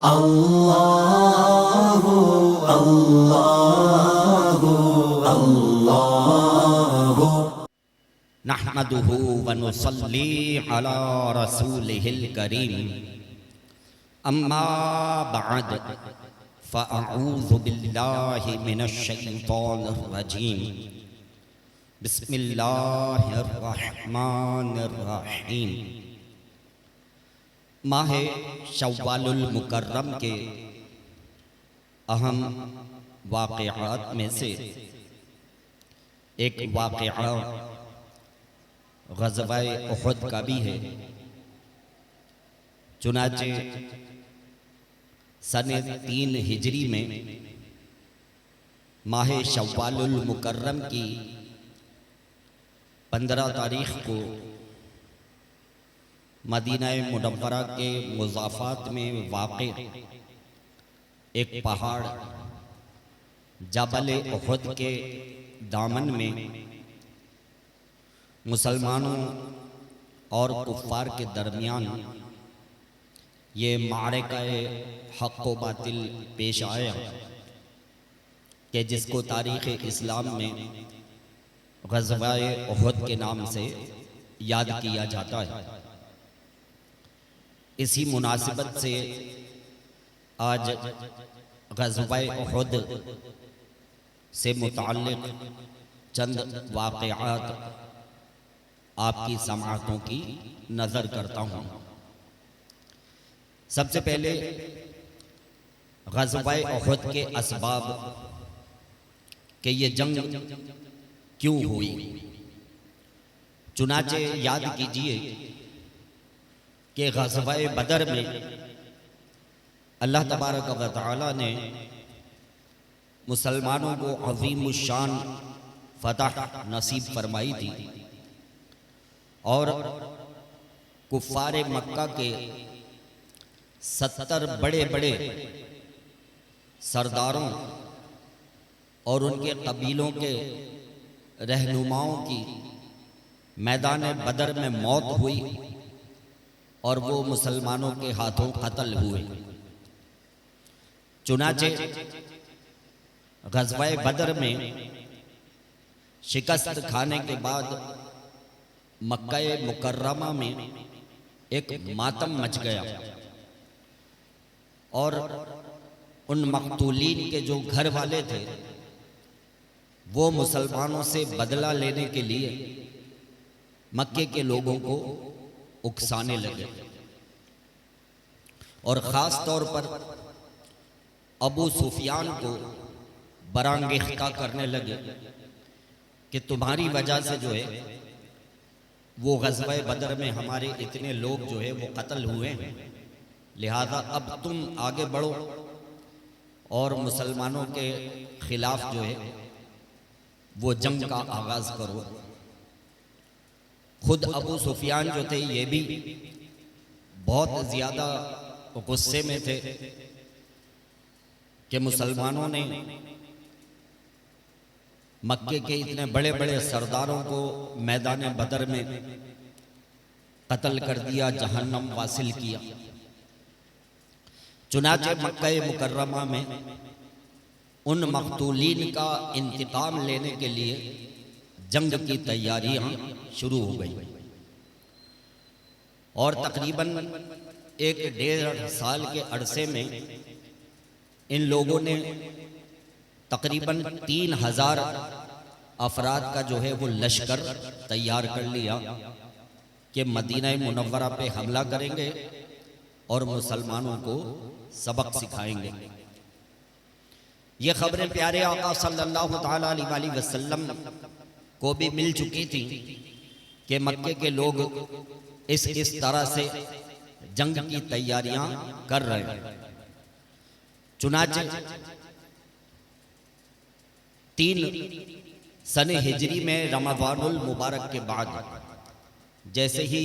अल्लाहु अल्लाहु अल्लाहु नहमदुहु व नुसल्ली अला रसूलिहिल करीम अम्मा बअद फ़अऊज़ु बिल्लाहि मिनश शैतानिर रजीम बिस्मिल्लाहिर रहमानिर रहीम। माह शव्वालुल मुकर्रम के अहम वाक़िआत में से एक वाक़िआ ग़ज़वाए उहद का भी है। चुनाचे सने 3 हिजरी में माह शव्वालुल मुकर्रम की 15 तारीख को मदीना मुनव्वरा के मुज़ाफ़ात में वाक़े एक पहाड़ जबल उहद के दामन में मुसलमानों और कुफ़ार के दरमियान ये मारका-ए हक़ व बातिल पेश आया कि जिसको तारीख़ इस्लाम में ग़ज़वाए उहद के नाम से याद किया जाता है। इसी मुनासिबत से आज ग़ज़वाए उहद से मुताल्लिक़ चंद वाक़िआत आपकी समाअतों की नज़र करता हूँ। सबसे पहले ग़ज़वाए उहद के असबाब कि ये जंग क्यों हुई। चुनाचे याद कीजिए कि ग़ज़वाए बदर में अल्लाह तबारक व तआला ने मुसलमानों को अज़ीमुश्शान फ़तह नसीब फरमाई थी और कुफ़ार मक्का के 70 बड़े बड़े सरदारों और उनके कबीलों के रहनुमाओं की मैदान बदर में मौत हुई और वो मुसलमानों के हाथों कत्ल हुए। चुनाचे ग़ज़वाए बदर में शिकस्त खाने के बाद मक्का-ए मुकर्रमा में एक मातम मच गया और उन मक़तूलीन के जो घर वाले थे वो मुसलमानों से बदला लेने के लिए मक्के के लोगों को उकसाने लगे और ख़ास तौर पर अबू सुफियान को बरांगेख्ता करने लगे कि तुम्हारी वजह से जो है वो ग़ज़वाए बदर में हमारे इतने लोग जो है वो कत्ल हुए हैं, लिहाजा अब तुम आगे बढ़ो और मुसलमानों के ख़िलाफ़ जो है वो जंग का आगाज़ करो। खुद अबू सुफियान जो थे ये भी बहुत ज़्यादा गुस्से में थे कि मुसलमानों ने मक्के के इतने बड़े बड़े सरदारों को मैदान बदर में कत्ल कर दिया, जहन्नम वासिल किया। चुनाचे मक्का-ए मुकर्रमा में उन मक़तूलीन का इंतकाम लेने के लिए जंग की तैयारियां शुरू हो गई और तकरीबन 1-1.5 साल के अरसे में इन लोगों ने तकरीबन 3000 अफराद का जो है वो लश्कर तैयार कर लिया कि मदीना मुनव्वरा पे हमला करेंगे और मुसलमानों को सबक सिखाएंगे। ये खबरें प्यारे आका सल्लल्लाहु तआला अलैहि वसल्लम को भी मिल चुकी थी कि मक्के के लोग इस तरह से जंग की तैयारियां कर रहे हैं। चुनाचे 3 सने हिजरी में रमज़ानुल मुबारक के बाद जैसे ही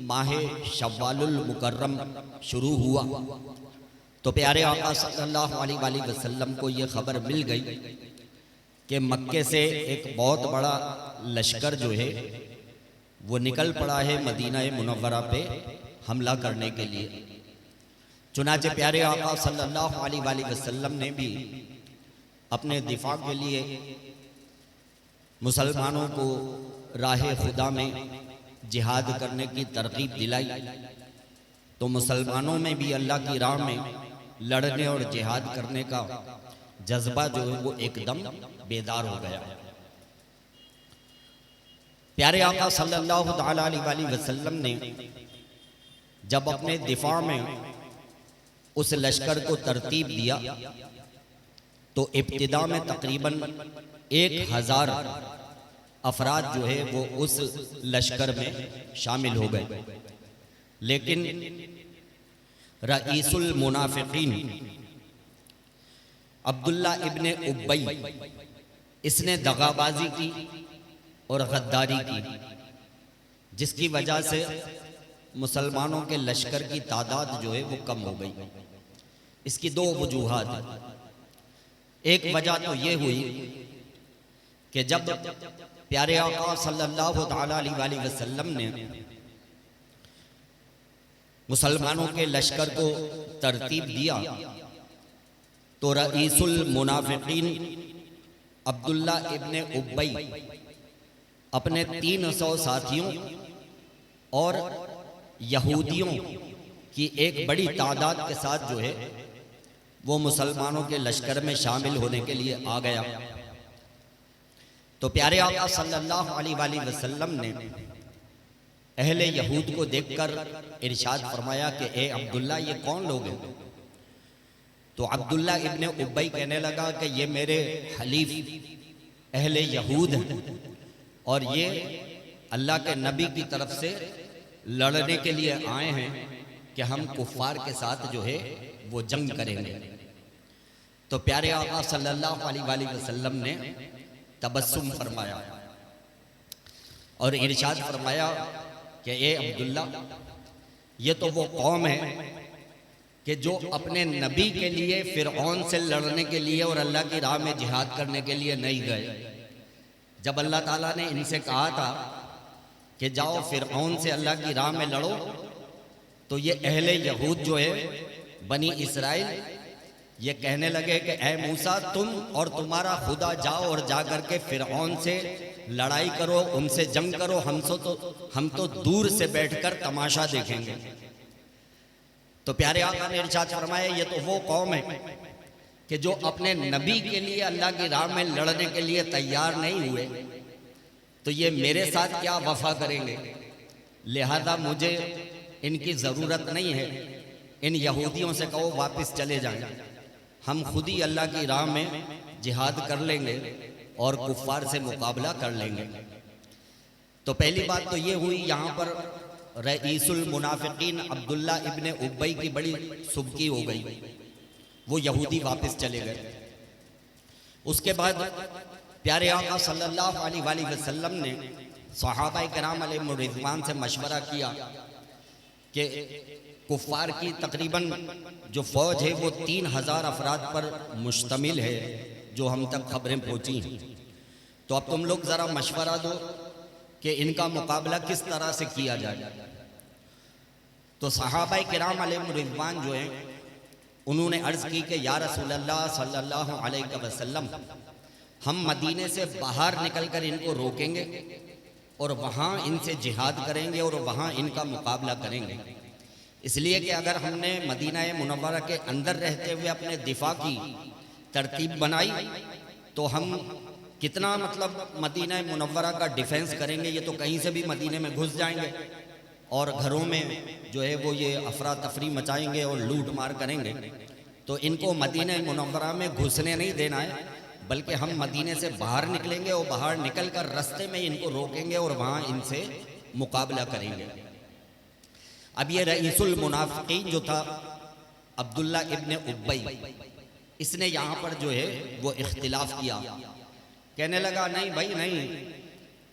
माह शव्वालुल मुकर्रम शुरू हुआ तो प्यारे आका सल्लल्लाहु अलैहि वसल्लम को ये खबर मिल गई कि मक्के से एक बहुत बड़ा लश्कर जो है वो निकल पड़ा है मदीना मुनव्वरा पे हमला करने के लिए। चुनाचे प्यारे आका सल्लल्लाहु अलैहि वसल्लम ने भी अपने दिफा के लिए मुसलमानों को राह खुदा में जिहाद करने की तरकीब दिलाई। तो मुसलमानों में भी अल्लाह की राह में लड़ने और जिहाद करने का जज्बा जो है वो एकदम बेदार हो गया। प्यारे आका सल्लल्लाहु अलैहि वसल्लम ने जब अपने दिफा में उस लश्कर को तरतीब दिया तो इब्तिदा में तकरीबन 1000 अफराद जो है वो उस लश्कर में शामिल हो गए। लेकिन रईसुल मुनाफिकीन अब्दुल्ला इब्ने उब्बई, इसने दगाबाजी की और गद्दारी की, जिसकी वजह से मुसलमानों के लश्कर की तादाद जो है वो कम हो गई। इसकी दो वजूहात। एक वजह तो ये हुई कि जब प्यारे आका सल्लल्लाहु अलैहि वसल्लम ने मुसलमानों के लश्कर को तरतीब दिया तो रईसुल मुनाफिकीन अब्दुल्ला इब्ने उब्बई अपने 300 साथियों और यहूदियों की एक बड़ी तादाद के साथ जो है वो मुसलमानों के लश्कर में शामिल होने के लिए आ गया। तो प्यारे आका सल्लल्लाहु अलैहि वसल्लम ने अहले यहूद को देखकर इरशाद फरमाया कि ए अब्दुल्ला, ये कौन लोग हैं? तो अब्दुल्ला इब्ने उब्बई कहने लगा कि ये मेरे हलीफ अहले यहूद हैं और ये अल्लाह के नबी की तरफ से लड़ने के लिए आए हैं कि हम कुफ्फार के साथ जो है वो जंग करेंगे। तो प्यारे आका सल्लल्लाहु अलैहि वसल्लम ने तबस्सुम फरमाया और इरशाद फरमाया कि ए अब्दुल्ला, ये तो वो कौम है कि जो अपने नबी के लिए फिरऔन से लड़ने के लिए और अल्लाह की राह में जिहाद करने के लिए नहीं गए। जब अल्लाह ताला ने इनसे कहा था कि जाओ फिरऔन से अल्लाह की राह में लड़ो, तो ये अहले यहूद जो है बनी इसराइल ये कहने लगे कि ए मूसा, तुम और तुम्हारा खुदा जाओ और जा करके फिरऔन से लड़ाई करो, उनसे जंग करो, हम तो दूर से बैठकर तमाशा देखेंगे। तो प्यारे आका ने इरशाद फरमाया, ये तो वो कौम है कि जो अपने नबी के लिए अल्लाह की राह में लड़ने के लिए तैयार नहीं हुए, तो ये मेरे साथ क्या वफा करेंगे? लिहाजा मुझे इनकी ज़रूरत नहीं है। इन यहूदियों से कहो वापस चले जाएं, हम खुद ही अल्लाह की राह में जिहाद कर लेंगे और कुफ्फार से मुकाबला कर लेंगे। तो पहली बात तो ये हुई, यहाँ पर रईसुल मुनाफिकीन अब्दुल्ला इब्ने उब्बई की बड़ी सुबकी हो गई, वो यहूदी वापस चले गए। उसके बाद प्यारे आका सल्लल्लाहु अलैहि वसल्लम ने सहाबा किराम अलैहिम रिज़वान से मशवरा किया कि कुफ्फार की तकरीबन जो फ़ौज है वो 3000 अफराद पर मुश्तमिल है, जो हम तक खबरें पहुँची हैं। तो अब तुम लोग ज़रा मशवरा दो कि इनका मुकाबला किस तरह से किया जाए। तो सहाबा किराम अलैहिम रिज़वान जो हैं उन्होंने अर्ज़ की कि या रसूलल्लाह सल्लल्लाहु अलैहि वसल्लम, हम मदीने से बाहर निकलकर इनको रोकेंगे और वहाँ इनसे जिहाद करेंगे और वहाँ इनका मुकाबला करेंगे। इसलिए कि अगर हमने मदीना मुनव्वरा के अंदर रहते हुए अपने दिफा की तरतीब बनाई तो हम कितना मदीना मुनव्वरा का डिफेंस करेंगे, ये तो कहीं से भी मदीने में घुस जाएंगे और घरों में जो है वो ये अफरा तफरी मचाएंगे और लूट मार करेंगे। तो इनको मदीना मुनव्वरा में घुसने नहीं देना है, बल्कि हम मदीने से बाहर निकलेंगे और बाहर निकल कर रास्ते में इनको रोकेंगे और वहाँ इनसे मुकाबला करेंगे। अब ये रईसुल मुनाफिकीन जो था अब्दुल्ला इब्ने उब्बई, इसने यहाँ पर जो है वो इख्तिलाफ किया, कहने लगा नहीं भाई नहीं,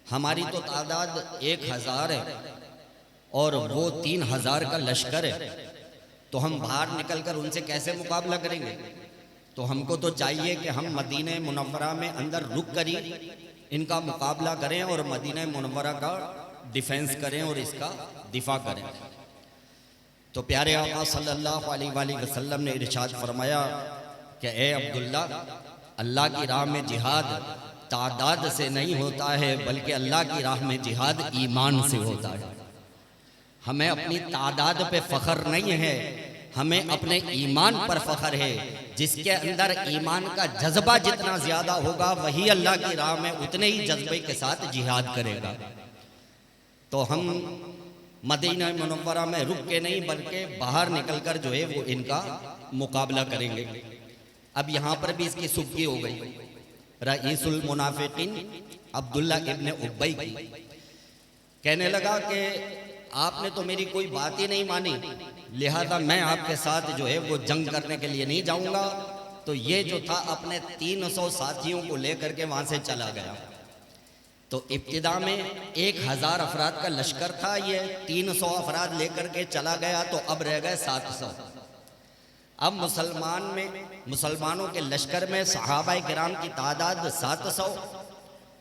हमारी तो तादाद 1000 है और वो 3000 का लश्कर है, तो हम बाहर निकलकर उनसे कैसे मुकाबला करेंगे? तो हमको तो चाहिए कि हम मदीने मुनव्वरा में अंदर रुक कर ही इनका मुकाबला करें और मदीने मुनव्वरा का डिफेंस करें और इसका दिफा करें। तो प्यारे आका सल्लल्लाहु अलैहि वसल्लम ने इरशाद फरमाया कि ए अब्दुल्ला, अल्लाह की राह में जिहाद तादाद से नहीं होता है, बल्कि अल्लाह की राह में जिहाद ईमान से होता है। हमें अपनी तादाद पे फ़ख्र नहीं है, हमें अपने ईमान पर फ़ख्र है। जिसके अंदर ईमान का जज्बा जितना ज़्यादा होगा, वही अल्लाह की राह में उतने ही जज्बे के साथ जिहाद करेगा। तो हम मदीना मुनव्वरा में रुक के नहीं, बल्कि बाहर निकल कर जो है वो इनका मुकाबला करेंगे। अब यहाँ पर भी इसकी सुबकी हो गई। रईसुल मुनाफिकीन अब्दुल्ला इब्ने उब्बई की कहने लगा कि आपने तो मेरी कोई बात ही नहीं मानी, लिहाजा मैं आपके साथ जो है वो जंग करने के लिए नहीं जाऊंगा। तो ये जो था अपने 300 साथियों को लेकर के वहां से चला गया। तो इब्तिदा में 1000 अफराद का लश्कर था, ये 300 अफराद लेकर के चला गया, तो अब रह गए 700। अब मुसलमानों के लश्कर में सहाबाए किराम की तादाद 700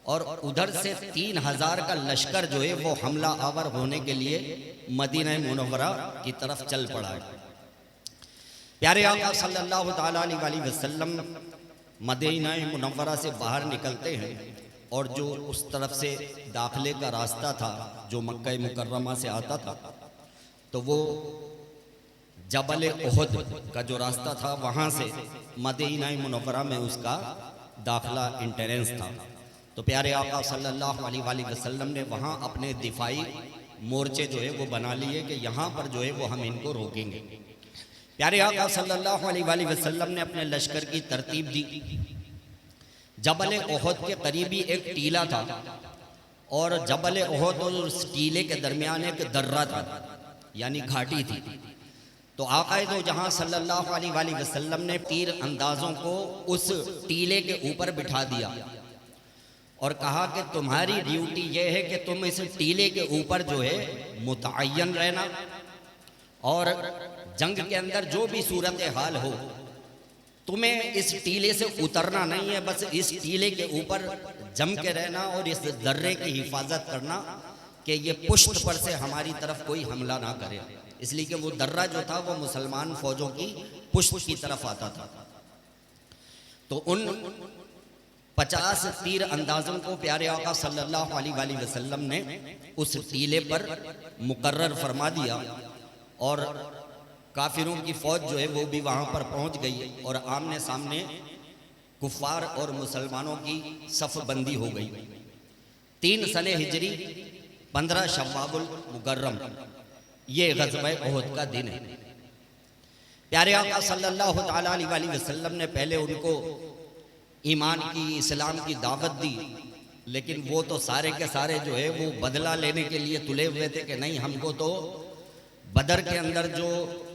और उधर से 3000 का लश्कर जो है वो हमला आवर होने के लिए मदीना मुनव्वरा की तरफ चल पड़ा है। प्यारे आका सल्लल्लाहु ताला अलैहि वसल्लम मदीना मुनव्वरा से बाहर निकलते हैं और जो उस तरफ से दाखिले का रास्ता था जो मक्का मुकर्रमा से आता था, तो वो जबल उहद का जो रास्ता था वहाँ से मदीना मुनव्वरा में उसका दाखिला एंट्रेंस था। तो प्यारे आका सल्लल्लाहु अलैहि वसल्लम ने वहाँ अपने दिफाई मोर्चे जो है वो बना लिए कि यहाँ पर जो है वो हम इनको रोकेंगे। प्यारे आका सल्लल्लाहु अलैहि वसल्लम ने अपने लश्कर की तरतीब दी। जबल उहद के करीबी एक टीला था और जबल उहद और उस टीले के दरमियान एक दर्रा था, यानी घाटी थी। तो आकाए दो जहां सल्लल्लाहु अलैहि वसल्लम ने तीर अंदाजों को उस टीले के ऊपर बिठा दिया और कहा कि तुम्हारी ड्यूटी यह है कि तुम इस टीले के ऊपर जो है मुतअय्यन रहना और जंग के अंदर जो भी सूरत हाल हो, तुम्हें इस टीले से उतरना नहीं है, बस इस टीले के ऊपर जम के रहना और इस दर्रे की हिफाजत करना कि ये पुष्ट पर से हमारी तरफ कोई हमला ना करे। इसलिए कि वो दर्रा जो था वो मुसलमान फौजों की पुष्ट की तरफ आता था। तो उन 50 तीर अंदाजों को प्यारे आका सल्लल्लाहु अलैहि वसल्लम ने उस टीले पर मुकर्रर फरमा दिया और काफिरों की फौज जो है वो भी वहां पर पहुंच गई और आमने सामने कुफार और मुसलमानों की सफ बंदी हो गई। 3 सने हिजरी 15 शव्वाल मुकर्रम ये ग़ज़वा उहद का दिन है। प्यारे आका सल्लल्लाहु ताला अलैहि वसल्लम ने पहले उनको ईमान की, इस्लाम की दावत दी, लेकिन वो तो सारे के सारे जो है वो बदला लेने के लिए तुले हुए थे कि नहीं, हमको तो बदर के अंदर जो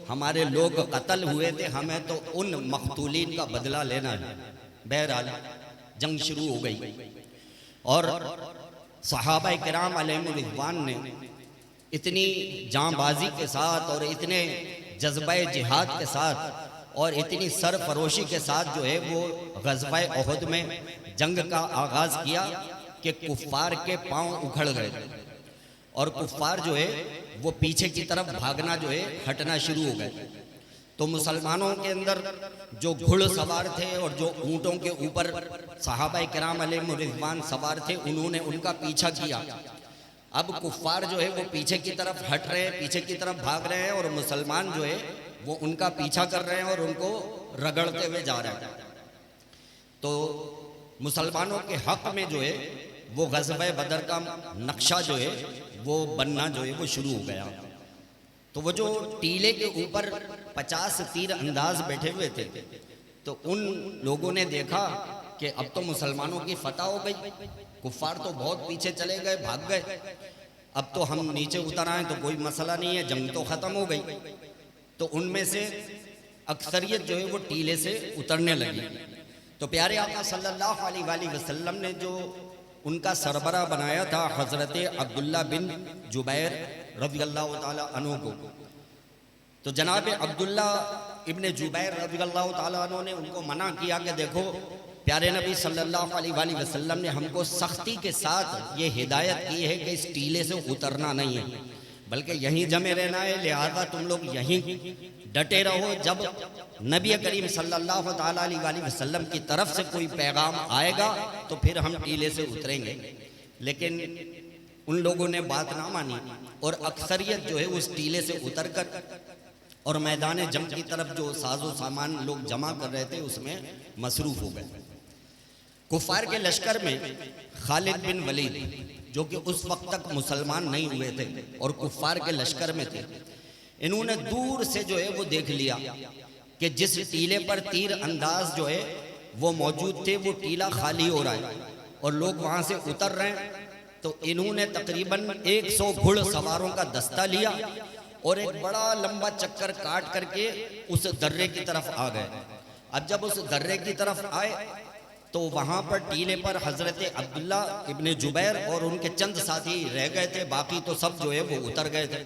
हमारे लोग कत्ल हुए थे, हमें तो उन मक़तूलीन का बदला लेना है। बहरहाल जंग शुरू हो गई और सहाबा किराम अलैहिम रिज़वान ने इतनी जांबाजी के साथ और इतने जज्बे जिहाद के साथ और इतनी सरफरोशी के साथ जो है वो ग़ज़वा उहद में जंग का आगाज़ किया कि कुफ़ार के पांव उखड़ गए और कुफ़ार जो है वो पीछे की तरफ भागना जो है हटना शुरू हो गए। तो मुसलमानों के अंदर जो घुड़सवार थे और जो ऊँटों के ऊपर सहाबा किराम अलैहिम रिज़वान सवार थे, उन्होंने उनका पीछा किया। अब कुफ़ार जो है वो पीछे की तरफ हट रहे हैं, पीछे की तरफ भाग रहे हैं और मुसलमान जो है वो उनका पीछा कर रहे हैं और उनको रगड़ते हुए जा रहे हैं। तो मुसलमानों के हक में जो है वो ग़ज़वा बदर का नक्शा जो है वो बनना जो है वो शुरू हो गया। तो वो जो टीले के ऊपर 50 तीर अंदाज बैठे हुए थे, तो उन लोगों ने देखा कि अब तो मुसलमानों की फतह हो गई, कुफ़ार तो बहुत पीछे चले गए, भाग गए, अब तो हम नीचे उतर आए तो कोई मसला नहीं है, जंग तो ख़त्म हो गई। तो उनमें से अक्सरियत जो है वो टीले से उतरने लगी। तो प्यारे आका सल्लल्लाहु अलैहि वसल्लम ने जो उनका सरबरा बनाया था हज़रत अब्दुल्ला बिन जुबैर रज़ियल्लाहु ताला अन्हु को, तो जनाब अब्दुल्ला इब्ने जुबैर रज़ियल्लाहु ताला अन्हु ने उनको मना किया कि देखो, प्यारे नबी सल्लल्लाहु अलैहि वसल्लम ने हमको सख्ती के साथ ये हिदायत की है कि इस टीले से उतरना नहीं है, बल्कि यहीं जमे रहना है, लिहाजा तुम लोग यहीं डटे रहो। जब नबी करीम सल्लल्लाहु ताला अलैहि वसल्लम की तरफ से कोई पैगाम आएगा तो फिर हम टीले से उतरेंगे। लेकिन उन लोगों ने बात ना मानी और अक्सरियत जो है उस टीले से उतरकर और मैदान जंग की तरफ जो साजो सामान लोग जमा कर रहे थे उसमें मसरूफ हो गए। कुफार के लश्कर में खालिद बिन वलीद, जो कि उस वक्त तक मुसलमान नहीं हुए थे और कुफार के लश्कर में थे, इन्होंने दूर से जो है वो देख लिया कि जिस टीले पर तीर अंदाज जो है वो मौजूद थे वो टीला खाली हो रहा है और लोग वहां से उतर रहे हैं। तो इन्होंने तकरीबन 100 घुड़ सवारों का दस्ता लिया और एक बड़ा लंबा चक्कर काट करके उस दर्रे की तरफ आ गए। अब जब उस दर्रे की तरफ आए तो वहां पर टीले पर हजरत अब्दुल्ला इब्ने जुबैर और उनके चंद साथी रह गए थे, बाकी तो सब जो है वो उतर गए थे।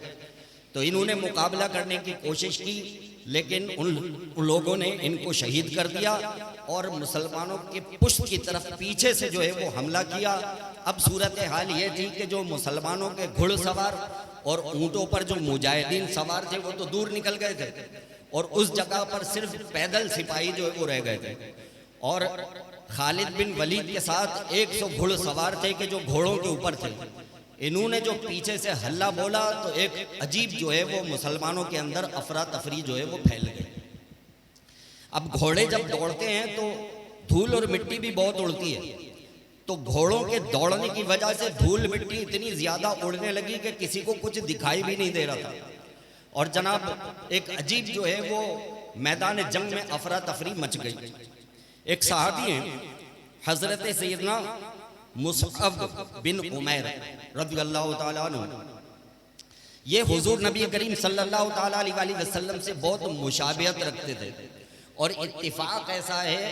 तो इन्होंने मुकाबला करने की कोशिश की, लेकिन उन लोगों ने इनको शहीद कर दिया और मुसलमानों के पुष्ट की तरफ पीछे से जो है वो हमला किया। अब सूरत हाल ये थी कि जो मुसलमानों के घुड़सवार और ऊंटों पर जो मुजाहिदीन सवार थे वो तो दूर निकल गए थे और उस जगह पर सिर्फ पैदल सिपाही जो है वो रह गए थे। और खालिद बिन वलीद के साथ 100 घुड़सवार थे कि जो घोड़ों के ऊपर थे। इन्होंने जो पीछे से हल्ला बोला तो एक अजीब जो है वो मुसलमानों के अंदर अफरा तफरी जो है वो फैल गई। अब घोड़े जब दौड़ते हैं तो धूल और मिट्टी भी बहुत उड़ती है, तो घोड़ों के दौड़ने की वजह से धूल मिट्टी इतनी ज्यादा उड़ने लगी कि किसी को कुछ दिखाई भी नहीं दे रहा था। और जनाब एक अजीब जो है वो मैदान जंग में अफरा तफरी मच गई। एक सहाबी हैं हजरत सैयदना मुसअब बिन उमैर रज़ियल्लाहु ताला अन्हु, ये हुजूर नबी करीम सल्लल्लाहु ताला अलैहि वसल्लम से बहुत मुशाबिहत रखते थे। और इत्तिफाक ऐसा है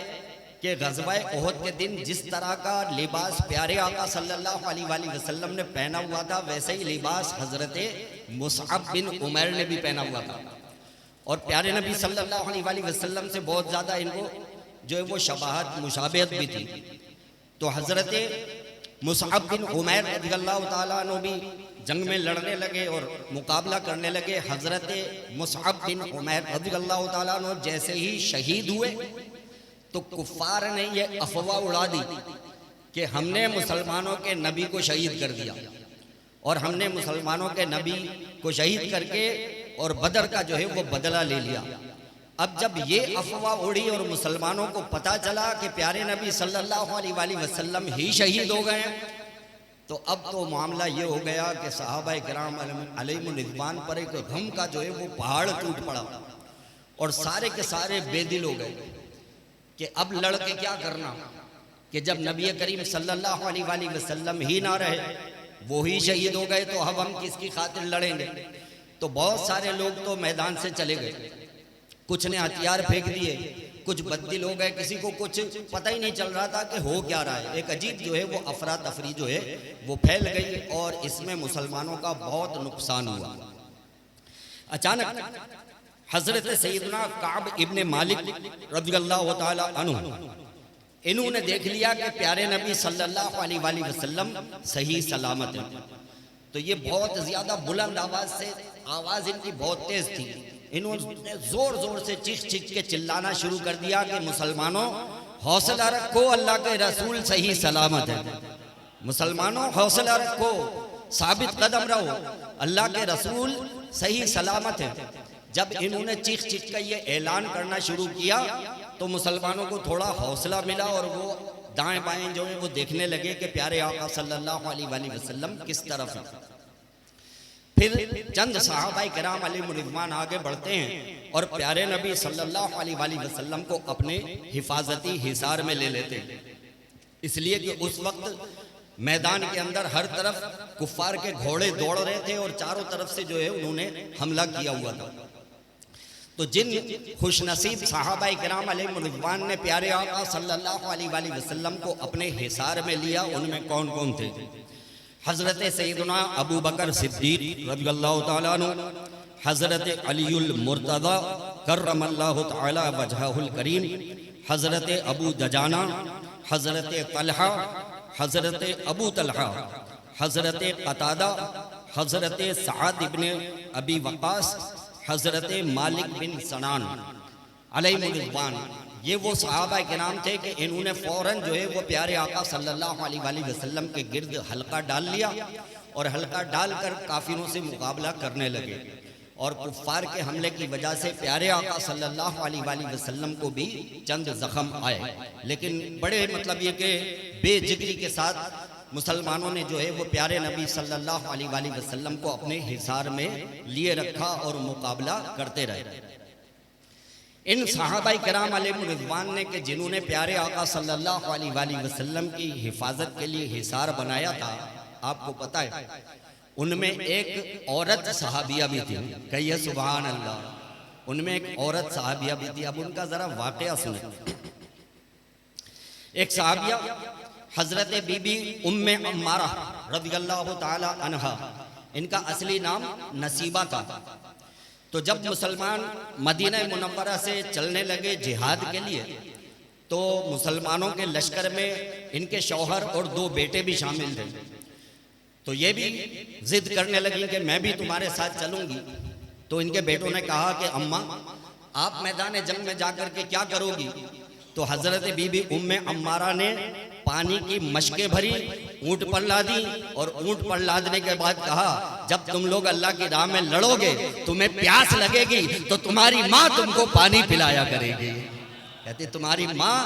कि ग़ज़वा उहद के दिन जिस तरह का लिबास प्यारे आका सल्लल्लाहु अलैहि वसल्लम ने पहना हुआ था, वैसे ही लिबास हजरत मुसअब बिन उमैर ने भी पहना हुआ था। और प्यारे नबी सल्लल्लाहु अलैहि वसल्लम से बहुत ज़्यादा इनको जो है वो शबाहत मुशाबिहत भी थी। तो हजरत मुसअब बिन उमैर रज़ियल्लाहु ताला अन्हु भी जंग में लड़ने लगे और मुकाबला करने लगे। हजरत मुसअब बिन उमैर रज़ियल्लाहु ताला अन्हु जैसे ही शहीद हुए तो कुफ्फार ने ये अफवाह उड़ा दी कि हमने मुसलमानों के नबी को शहीद कर दिया और हमने मुसलमानों के नबी को शहीद करके और बदर का जो है वो बदला ले लिया। अब जब ये अफवाह उड़ी और मुसलमानों को पता चला कि प्यारे नबी सल्लल्लाहु अलैहि वसल्लम ही शहीद हो गए, तो अब तो मामला ये हो गया कि सहाबा किराम अलैहिम रिज़वान पर एक गम का जो है वो पहाड़ टूट पड़ा और सारे के सारे बेदिल हो गए कि अब लड़ के क्या करना, कि जब नबी करीम सल्लल्लाहु अलैहि वसल्लम ही ना रहे, वो ही शहीद हो गए, तो अब हम किसकी खातिर लड़ेंगे। तो बहुत सारे लोग तो मैदान से चले गए, कुछ ने हथियार फेंक दिए, कुछ बददिल हो गए, किसी को कुछ पता ही नहीं चल रहा था कि हो क्या रहा है। एक अजीब जो है वो अफरा तफरी जो है वो फैल गई और इसमें मुसलमानों का बहुत नुकसान हुआ। अचानक हजरत सैयदना काब इब्ने मालिक रज़ियल्लाहु ताला अन्हु, इन्होंने देख लिया कि प्यारे नबी सल्लल्लाहु अलैहि वसल्लम सही सलामत है। तो ये बहुत ज्यादा बुलंद आवाज से, आवाज इनकी बहुत तेज थी, इन्होंने जोर जोर से चीख चीख के चिल्लाना शुरू कर दिया कि मुसलमानों हौसला रखो, अल्लाह के रसूल सही सलामत है। मुसलमानों हौसला रखो, साबित कदम रहो, अल्लाह के रसूल सही सलामत है। जब इन्होंने चीख चीख कर ये ऐलान करना शुरू किया तो मुसलमानों को थोड़ा हौसला मिला और वो दाएं बाएं जो है वो देखने लगे कि प्यारे आका सल्लल्लाहु अलैहि वसल्लम किस तरफ है। फिर चंद सहाबाए किराम अलैहिम रिज़वान आगे बढ़ते हैं और प्यारे नबी सल्लल्लाहु अलैहि वसल्लम को अपने हिफाजती हिसार में ले लेते हैं, इसलिए कि उस वक्त मैदान के अंदर हर तरफ कुफ्फार के घोड़े दौड़ रहे थे और चारों तरफ से जो है उन्होंने हमला किया हुआ था। तो जिन खुशनसीब सहाबाए किराम अलैहिम रिज़वान ने प्यारे आका सल्लल्लाहु अलैहि वसल्लम को अपने हिसार में लिया, उनमें कौन कौन थे? हजरत सैयदना अबू बकर सिद्दीक रज़ियल्लाहु ताला अन्हु, हजरत अलीउल मुर्तज़ा कर्रमल्लाहु ताला वजहुल करीम, हजरत अबू दजाना, हजरत तलहा, हजरत अबू तलहा, हजरत कतादा, हज़रत सअद इब्न अबी वक़ास, हज़रत मालिक बिन सनान अलैहिर्रिज़वान, ये वो सहाबा के नाम थे कि इन्होंने फ़ौरन जो है वो प्यारे आका सल्लल्लाहु अलैहि वसल्लम के गिर्द हल्का डाल लिया और हल्का डालकर काफिरों से मुकाबला करने लगे। और कुफ्फार के हमले की वजह से प्यारे आका सल्लल्लाहु अलैहि वसल्लम को भी चंद जख्म आए, लेकिन बड़े मतलब ये कि बेजिगरी के साथ मुसलमानों ने जो है वो प्यारे नबी सल्लल्लाहु अलैहि वसल्लम को अपने हिसार में लिए रखा और मुकाबला करते रहे। इन सहाबाए किराम अलैहिर्रिज़वान ने कि जिन्होंने प्यारे आका सल्लल्लाहु अलैहि वसल्लम की हिफाजत के लिए हिसार बनाया था, आपको पता है उनमें एक औरत सहाबिया भी थी। कहिए सुभान अल्लाह। उनमें एक औरत सहाबिया भी थी। अब उनका जरा वाकया सुने। एक सहाबिया हजरत बीबी उम्मे अम्मारा रज़ियल्लाहु ताला अन्हा, इनका असली नाम नसीबा था। तो जब मुसलमान मदीना मुनव्वरा से चलने लगे जिहाद के लिए, तो मुसलमानों के लश्कर में इनके शौहर और 2 बेटे भी शामिल थे। तो ये भी जिद करने लगी कि मैं भी तुम्हारे साथ चलूंगी। तो इनके बेटों ने कहा कि अम्मा आप मैदान जंग में जाकर के क्या करोगी? तो हजरत बीबी उम्मे अम्मारा ने पानी की मशकें भरी, ऊंट पर लादी और ऊंट पर लादने के बाद कहा, जब तुम लोग अल्लाह की राह में लड़ोगे, तुम्हें प्यास लगेगी तो तुम्हारी माँ तुमको पानी पिलाया करेगी। कहती तुम्हारी माँ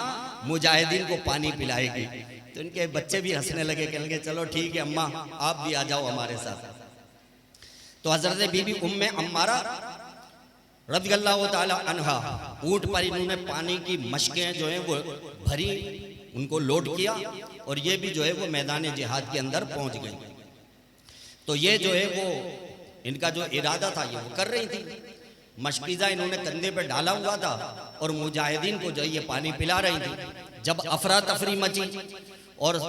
मुजाहिदीन को पानी पिलाएगी। तो इनके बच्चे भी हंसने लगे, कहने लगे चलो ठीक है अम्मा, आप भी आ जाओ हमारे साथ। तो हजरत बीबी उम्मे अम्मारा रज़ियल्लाहु ताला अन्हा ऊंट पर इन्होंने पानी की मशकें जो है वो भरी, उनको लोड किया और ये भी जो है वो मैदान जिहाद के अंदर पहुंच गई। तो ये जो है वो इनका जो इरादा था ये वो कर रही थी। मशकीज़ा इन्होंने कंधे पे डाला हुआ था और मुजाहिदीन को जो ये पानी पिला रही थी। जब अफरा तफरी मची और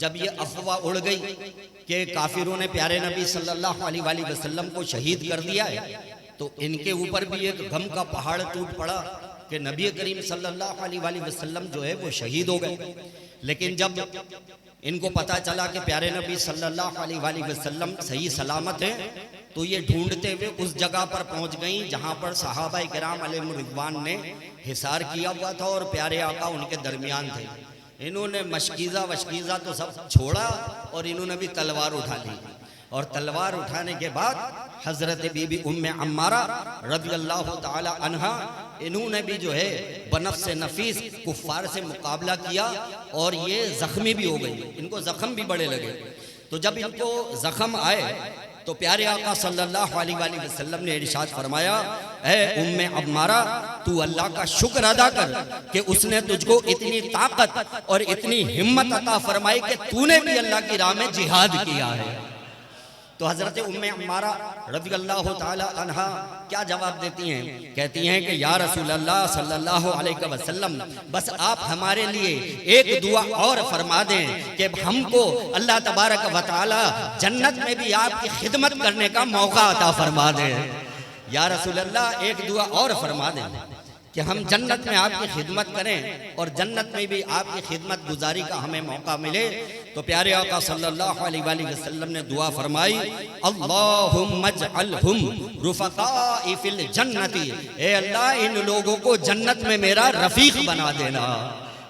जब ये अफवाह उड़ गई कि काफिरों ने प्यारे नबी सल्लल्लाहु अलैहि वसल्लम को शहीद कर दिया है, तो इनके ऊपर भी एक गम का पहाड़ टूट पड़ा कि नबी करीम सल्लल्लाहु अलैहि वसल्लम जो है वो शहीद हो गए। लेकिन जब इनको पता चला कि प्यारे नबी सल्लल्लाहु अलैहि वसल्लम सही सलामत है, तो ये ढूंढते हुए उस जगह पर पहुंच गई जहां पर सहाबाए किराम अलैहिर्रिज़वान ने हिसार किया हुआ था और प्यारे आका उनके दरमियान थे। इन्होंने मशकीज़ा वशकीज़ा तो सब छोड़ा और इन्होंने भी तलवार उठा ली। और तलवार उठाने के बाद हजरत बीबी उम्मे अम्मारा रज़ियल्लाहु ताला अन्हा, इन्होंने भी जो है बनफ्स नफीस कुफ्फार से मुकाबला किया और ये जख्मी भी हो गई। इनको जख्म भी बड़े लगे। तो जब इनको जख्म आए तो प्यारे आका सल्लल्लाहु अलैहि वसल्लम ने इरशाद फरमाया, ऐ उम्मे अम्मारा, तू अल्लाह का शुक्र अदा कर कि उसने तुझको इतनी ताकत और इतनी हिम्मत अता फरमाई कि तूने भी अल्लाह की राह में जिहाद किया है। तो हजरत उम्मे अम्मारा रज़ियल्लाहु ताला अन्हा क्या जवाब देती हैं? कहती हैं कि या रसूल अल्लाह सल्लल्लाहु अलैहि वसल्लम, बस आप हमारे लिए एक दुआ और फरमा दें कि हमको अल्लाह तबारक व तआला जन्नत में भी आपकी खिदमत करने का मौका अता फरमा दें। या रसूल अल्लाह एक दुआ और फरमा दें कि हम जन्नत में आपकी खिदमत करें और जन्नत में भी आपकी खिदमत गुजारी का हमें मौका मिले। तो प्यारे आका सल्लल्लाहु अलैहि वसल्लम ने दुआ फरमाई, अल्लाहुम्मा जअलहुम रुफक़ाई फिल जन्नती, ए अल्लाह इन लोगों को जन्नत में मेरा रफीक बना देना।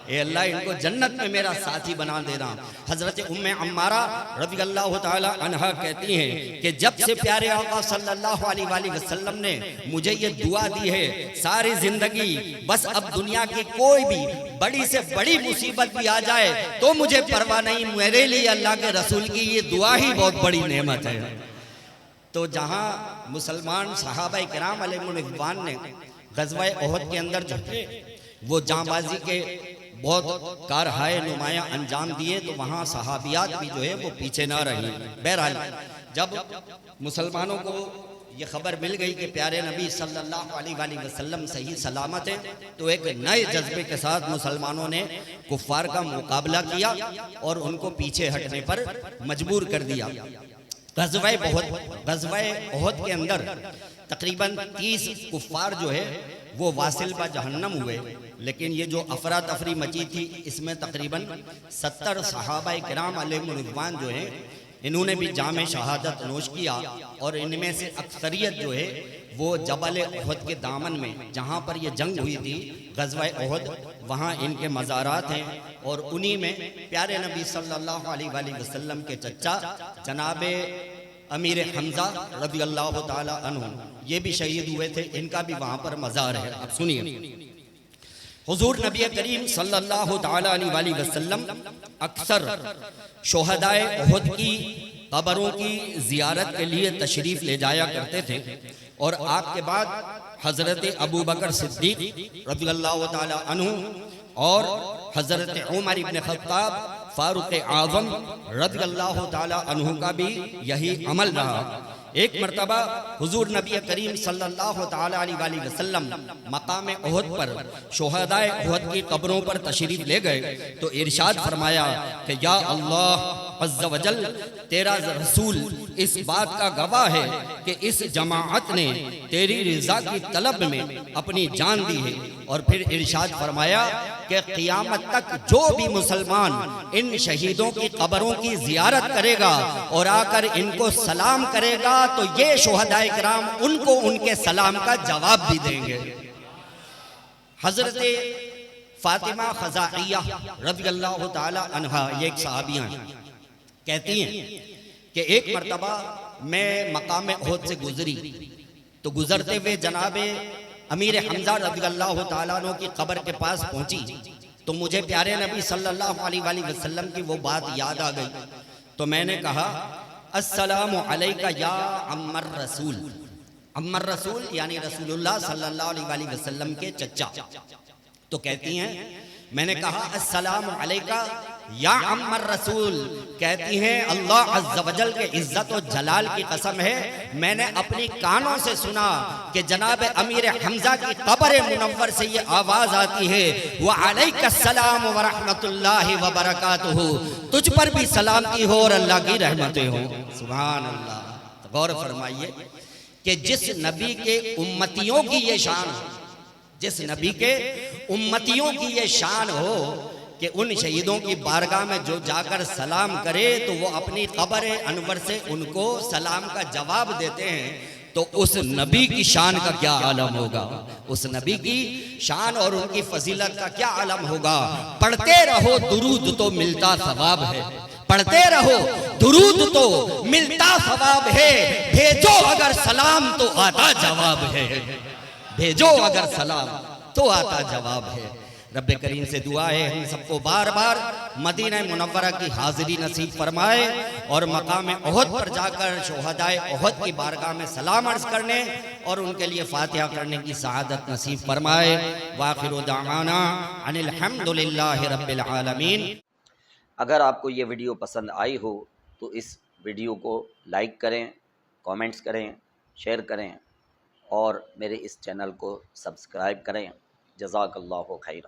ए अल्लाह इनको जन्नत में मेरा साथी बना देना। हजरत उम्मे अम्मारा रज़ियल्लाहु ताला अन्हा कहती हैं कि जब से प्यारे आका सल्लल्लाहु अलैहि वसल्लम ने मुझे ये दुआ दी है, सारी जिंदगी बस अब दुनिया की कोई भी बड़ी से बड़ी मुसीबत भी आ जाए तो मुझे परवाह नहीं, मेरे लिए अल्लाह के रसूल की ये दुआ ही बहुत बड़ी नेमत है। तो जहाँ मुसलमान सहाबाए किराम अलैहिर्रिज़वान ने ग़ज़वा ओहद के अंदर जो वो जांबाजी के बहुत कारहाय नुमाया अंजाम दिए, तो वहाँ सहाबियात भी जो है वो पीछे ना रही। बहरहाल जब मुसलमानों को ये खबर मिल गई कि प्यारे नबी सल्लल्लाहु अलैहि वसल्लम सही सलामत है, तो एक नए जज्बे के साथ मुसलमानों ने कुफ्फार का मुकाबला किया और उनको पीछे हटने पर मजबूर कर दिया। ग़ज़वा ओहद के अंदर तकरीबन 30 कुफ्फार जो है वो वासिल ब जहन्नम हुए। लेकिन ये जो अफरा तफरी मची थी, इसमें तकरीबन 70 सहाबाए किराम अलैहिर्रिज़वान जो हैं इन्होंने भी जाम शहादत नोश किया और इनमें से अक्सरियत जो है वो जबल ओहद के दामन में, जहाँ पर ये जंग हुई थी ग़ज़वा ओहद, वहाँ इनके मज़ारात हैं। और उन्हीं में प्यारे नबी सल्लल्लाहु अलैहि वसल्लम के चचा जनाबे अमीर हमज़ा रज़ी अल्लाह ताला अन्हु ये भी शहीद हुए थे, इनका भी वहाँ पर मज़ार है। अब सुनिए, हुज़ूर नबी करीम सल्लल्लाहु ताला अलैहि वसल्लम अक्सर शोहदाए ओहद की कब्रों की ज़ियारत के लिए तशरीफ़ ले जाया करते थे। और आपके बाद हज़रत अबू बकर सिद्दीक़ रज़ियल्लाहु ताला अन्हु और हज़रत उमर इब्न ख़त्ताब फ़ारूक़ आज़म रज़ियल्लाहु ताला अन्हु का भी यही अमल रहा। एक मरतबा हुजूर नबी करीम सल्लल्लाहु ताला अलैहि वसल्लम मकाम ओहद पर शोहदाए ओहद की कब्रों पर तशरीफ ले गए तो इरशाद फरमाया कि या अल्लाह अज़्ज़ व जल, तेरा रसूल इस बात का गवाह है कि इस जमाअत ने तेरी रिज़ा की तलब में अपनी जान दी है। और फिर इरशाद फरमाया कि क़ियामत तक जो भी मुसलमान इन शहीदों की कब्रों की ज़ियारत करेगा और आकर इनको सलाम करेगा तो ये शोहदाए किराम उनको उनके सलाम का जवाब भी देंगे। हज़रत फ़ातिमा ख़ज़ाइया रज़ियल्लाहु ताला अन्हा, ये एक सहाबिया हैं, कहती हैं कि एक मरतबा मैं मकाम ओहद से गुजरी तो गुजरते हुए जनाबे अमीर हमज़ा रज़ियल्लाहु ताला अन्हु की कब्र के पास पहुंची तो मुझे प्यारे नबी सल्लल्लाहु अलैहि वसल्लम की वो बात याद आ गई। तो मैंने कहा अस्सलामु अलैका या अम्मर रसूल। अम्मर रसूल यानी रसूलुल्लाह सल्लल्लाहु अलैहि वसल्लम के चचा। तो कहती हैं मैंने कहा अस्सलामु अलैका या अम्मर रसूल। कहती हैं अल्लाह अज़्ज़ व जल के इज्जत और जलाल की कसम है, मैंने अपनी कानों से सुना कि जनाब अमीर हमज़ा की कब्र मुनव्वर से ये आवाज़ आती है व अलैकस्सलाम व रहमतुल्लाहि व बरकातुहू, तुझ पर भी सलामती हो और अल्लाह की रहमतें हो। सुभान अल्लाह। गौर फरमाइए कि जिस नबी के उम्मतियों की ये शान हो, जिस नबी के उम्मतियों की ये शान हो कि उन शहीदों की बारगाह में जो जाकर सलाम करे तो वो अपनी कब्र अनवर से उनको सलाम का जवाब देते हैं, तो उस नबी की शान का क्या आलम होगा, उस नबी की शान और उनकी फजीलत का क्या आलम होगा। पढ़ते रहो दुरूद तो मिलता सवाब है, पढ़ते रहो दुरूद तो मिलता सवाब है, भेजो अगर सलाम तो आता जवाब है, भेजो अगर सलाम तो आता जवाब है। रब्बे करीम से दुआ है हम सबको बार बार मदीना मुनव्वरा की हाजिरी नसीब फरमाए और मकाम ओहद पर जाकर शोहदाए ओहद की बारगाह में सलाम अर्ज करने और उनके लिए फातिहा करने की सआदत नसीब फरमाए। वाखिरु दावाना अनिल हम्दुलिल्लाहि रब्बिल आलमीन। अगर आपको ये वीडियो पसंद आई हो तो इस वीडियो को लाइक करें, कमेंट्स करें, शेयर करें और मेरे इस चैनल को सब्सक्राइब करें। जज़ाकल्लाहु खैर।